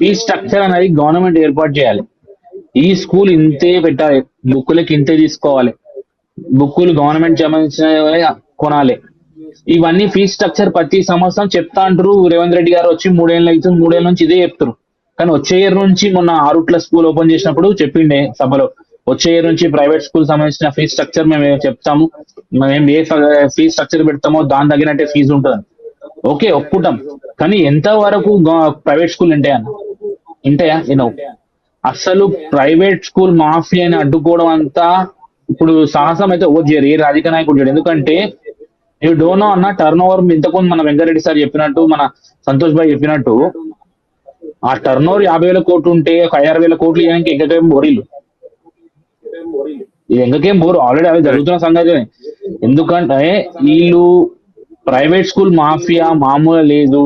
Fee structure అనేది government ఏర్పాటు చేయాలి. ఈ స్కూల్ ఇంతే పెట్టాలి, బుక్కులకి ఇంతే తీసుకోవాలి, బుక్కులు గవర్నమెంట్ సంబంధించినవి కొనాలి. ఇవన్నీ ఫీజ్ స్ట్రక్చర్ ప్రతి సంవత్సరం చెప్తా అంటారు. రేవంత్ రెడ్డి గారు వచ్చి 3 ఏళ్ళు అవుతుంది, 3 ఏళ్ళ నుంచి ఇదే చెప్తారు. కానీ వచ్చే ఇయర్ నుంచి మొన్న ఆరుట్ల స్కూల్ ఓపెన్ చేసినప్పుడు చెప్పిండే సభలో, వచ్చే ఇయర్ నుంచి ప్రైవేట్ స్కూల్ సంబంధించిన ఫీజ్ స్ట్రక్చర్ మేము చెప్తాము, మేము ఏ ఫీజ్ స్ట్రక్చర్ పెడతామో దాని తగినట్టే ఫీజు ఉంటుంది. ఓకే, ఒప్పుకుంటాం. కానీ ఎంత వరకు ప్రైవేట్ స్కూల్ ఉంటాయా నేను అసలు ప్రైవేట్ స్కూల్ మాఫియాని అడ్డుకోవడం అంతా ఇప్పుడు సాహసం అయితే ఓ చేయరు, ఏ రాజకీయ నాయకుడు చేయడు. ఎందుకంటే యూ డోంట్ నో అన్న, టర్న్ ఓవర్ ఇంతకుముందు మన వెంకరెడ్డి సార్ చెప్పినట్టు, మన సంతోష్ భాయ్ చెప్పినట్టు, ఆ టర్న్ ఓవర్ 50,000 కోట్లు ఉంటే ఒక 6,000 కోట్లు ఇవ్వడానికి ఎంగకేం బోరీలు, ఇది ఎంగకేం బోరు, ఆల్రెడీ అవి జరుగుతున్న సంగతి. ఎందుకంటే వీళ్ళు ప్రైవేట్ స్కూల్ మాఫియా మామూలు లేదు.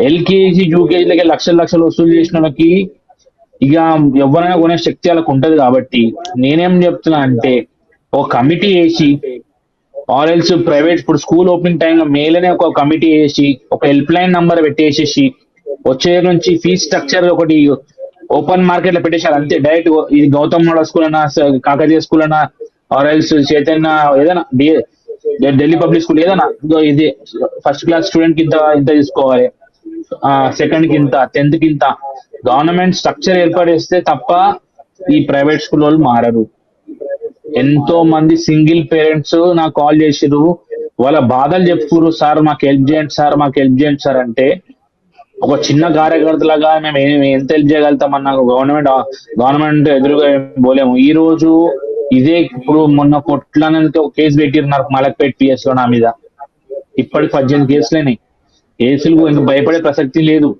ఎల్కేజీ యూకేజీలకి లక్షలు వసూలు చేసిన వాళ్ళకి ఇక ఎవరైనా కొనే శక్తి వాళ్ళకి ఉంటది. కాబట్టి నేనేం చెప్తున్నా అంటే, ఒక కమిటీ వేసి ఆర్ఎల్స్ ప్రైవేట్ ఇప్పుడు స్కూల్ ఓపెనింగ్ టైంలో మేలనే ఒక కమిటీ వేసి ఒక హెల్ప్ లైన్ నంబర్ పెట్టేసేసి వచ్చే నుంచి ఫీజ్ స్ట్రక్చర్ ఒకటి ఓపెన్ మార్కెట్ లో పెట్టేసారు అంతే. డైరెక్ట్ ఇది గౌతమ్ మోడల్ స్కూల్ అన్నా, కాకతీయ స్కూల్ అన్నా, ఆర్ఎల్స్ చైతన్య ఏదైనా, ఢిల్లీ పబ్లిక్ స్కూల్ ఏదైనా, ఇది ఫస్ట్ క్లాస్ స్టూడెంట్ కి ఇంత తీసుకోవాలి, సెకండ్ కి ఇంత, 10th కి ఇంత, గవర్నమెంట్ స్ట్రక్చర్ ఏర్పడేస్తే తప్ప ఈ ప్రైవేట్ స్కూల్ వాళ్ళు మారరు. ఎంతో మంది సింగిల్ పేరెంట్స్ నాకు కాల్ చేసిరు, వాళ్ళ బాధలు చెప్పుకురు, సార్ మాకు హెల్ప్ చేయండి సార్, మాకు హెల్ప్ చేయండి సార్ అంటే, ఒక చిన్న కార్యకర్తలాగా మేము ఎంత హెల్ప్ చేయగలుగుతామన్నా గవర్నమెంట్ ఎదురుగా పోలేము. ఈ రోజు ఇదే ఇప్పుడు మొన్న కొట్లానందుకు ఒక కేసు పెట్టిరు మలక్పేట్ పిఎస్ లో నా మీద, ఇప్పటికి 18 కేసులేనాయి. కేసులు ఇంక భయపడే ప్రసక్తి లేదు.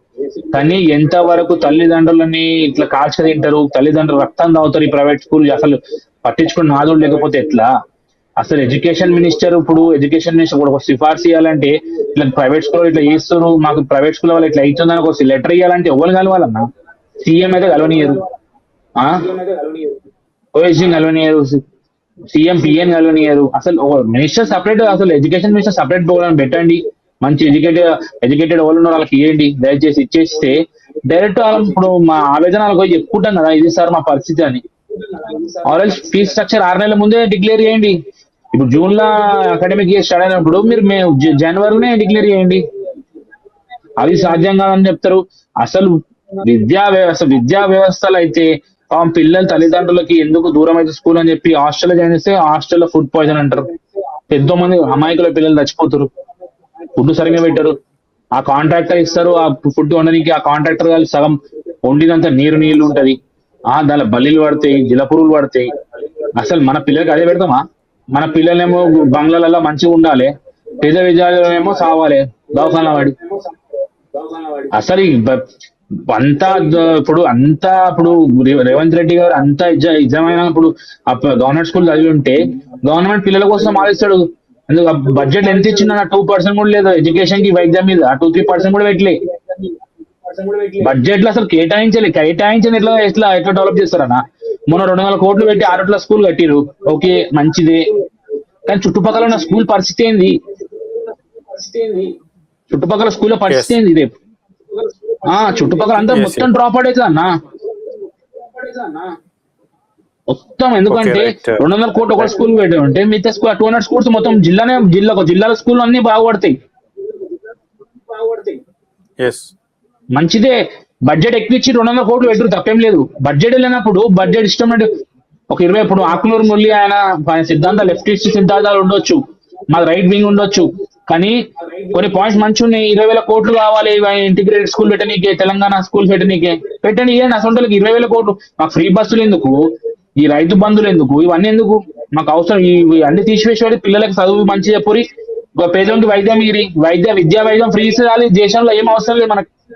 కానీ ఎంత వరకు తల్లిదండ్రులని ఇట్లా కాల్చ తింటారు, తల్లిదండ్రులు రక్తం తాగుతారు ఈ ప్రైవేట్ స్కూల్, అసలు పట్టించుకుని నాదుడు లేకపోతే ఎట్లా? అసలు ఎడ్యుకేషన్ మినిస్టర్ కూడా ఒక సిఫార్సు ఇవ్వాలంటే, ఇట్లా ప్రైవేట్ స్కూల్ ఇట్లా చేస్తారు, మాకు ప్రైవేట్ స్కూల్ వాళ్ళు ఇట్లా అవుతుందని ఒక లెటర్ ఇవ్వాలంటే ఎవరు కలవాలన్నా? సీఎం అయితే కలవనియరు, ఓఎస్డీ కలవనియరు, సీఎం పిఎన్ కలవనియరు. అసలు మినిస్టర్ సపరేట్, అసలు ఎడ్యుకేషన్ మినిస్టర్ సపరేట్ ప్రోగ్రామ్ పెట్టండి, మంచి ఎడ్యుకేటెడ్ వాళ్ళు ఉన్న వాళ్ళకి ఇవ్వండి, దయచేసి ఇచ్చేస్తే డైరెక్ట్ ఇప్పుడు మా ఆవేదన వాళ్ళకి చెప్పుకుంటాం కదా, ఇది సార్ మా పరిస్థితి అని. ఆర్ఎల్స్ ఫీజ్ స్ట్రక్చర్ 6 నెలల ముందే డిక్లేర్ చేయండి. ఇప్పుడు జూన్ లో అకాడమిక్ ఇయర్ స్టార్ట్ అయినప్పుడు మీరు జనవరిలోనే డిక్లేర్ చేయండి. అది సాధ్యం కాదని చెప్తారు. అసలు విద్యా వ్యవస్థలు అయితే పిల్లల తల్లిదండ్రులకి ఎందుకు దూరం అయితే స్కూల్ అని చెప్పి హాస్టల్లో జాయిన్ చేస్తే హాస్టల్లో ఫుడ్ పాయిజన్ అంటారు, ఎంతో మంది అమాయకుల పిల్లలు చచ్చిపోతారు, ఫుడ్ సరిగ్గా పెట్టారు. ఆ కాంట్రాక్టర్ ఇస్తారు ఆ ఫుడ్ వండడానికి, ఆ కాంట్రాక్టర్ వాళ్ళు సగం వండినంత నీళ్ళు ఉంటది, దాని బల్లీలు పడతాయి, జిలపురులు పడతాయి. అసలు మన పిల్లలకి అదే పెడతామా? మన పిల్లలేమో బంగ్లాలలో మంచిగా ఉండాలి, పేద విద్యాలయమేమో సావాలి దవాఖాన వాడి. అసలు ఇప్పుడు రేవంత్ రెడ్డి గారు అంతా నిజమైన ఇప్పుడు గవర్నమెంట్ స్కూల్ చదివి ఉంటే గవర్నమెంట్ పిల్లల కోసం ఆలోచిస్తాడు. ఎందుకు బడ్జెట్ ఎంత ఇచ్చిందో 2% కూడా లేదు ఎడ్యుకేషన్ కి, వైద్యం మీద 2-3% కూడా పెట్టలే. బడ్జెట్ లో అసలు కేటాయించని ఎట్లా డెవలప్ చేస్తారన్నా? మొన్న 200 కోట్లు పెట్టి ఆరుట్ల స్కూల్ కట్టిరు, ఓకే మంచిదే. కానీ చుట్టుపక్కల ఉన్న స్కూల్ పరిస్థితి ఏంది? చుట్టుపక్కల స్కూల్ పరిస్థితి ఏంది రేపు? చుట్టుపక్కల అంతా మొత్తం డ్రాప్ అవుట్ అవుతుంది అన్న మొత్తం. ఎందుకంటే 200 కోట్లు ఒక స్కూల్ పెట్టామంటే మిగతా 200 స్కూల్స్ మొత్తం జిల్లాల స్కూల్ అన్ని బాగుపడతాయి. మంచిదే, బడ్జెట్ ఎక్కువ 200 కోట్లు పెట్టరు, తప్పేం లేదు. బడ్జెట్ లేనప్పుడు బడ్జెట్ ఇష్టం ఒక 20, ఇప్పుడు ఆకునూరు మురళి ఆయన సిద్ధాంతాలు లెఫ్టిస్ట్ సిద్ధాంతాలు ఉండొచ్చు, మాది రైట్ వింగ్ ఉండొచ్చు, కానీ కొన్ని పాయింట్స్ మంచి ఉన్నాయి. 20,000 కోట్లు కావాలి ఇంటిగ్రేటెడ్ స్కూల్ పెట్టనీకే, తెలంగాణ స్కూల్ పెట్టండి అసలు 20,000 కోట్లు. మాకు ఫ్రీ బస్సులు ఎందుకు, ఈ రైతు బంధులు ఎందుకు, ఇవన్నీ ఎందుకు మాకు అవసరం? ఇవి అన్ని తీసివేసేవాడి పిల్లలకి చదువు మంచి చెప్పురి, పేదోనికి వైద్యం విద్యా వైద్యం ఫ్రీ ఇస్తే దేశంలో ఏం అవసరం లేదు మనకు.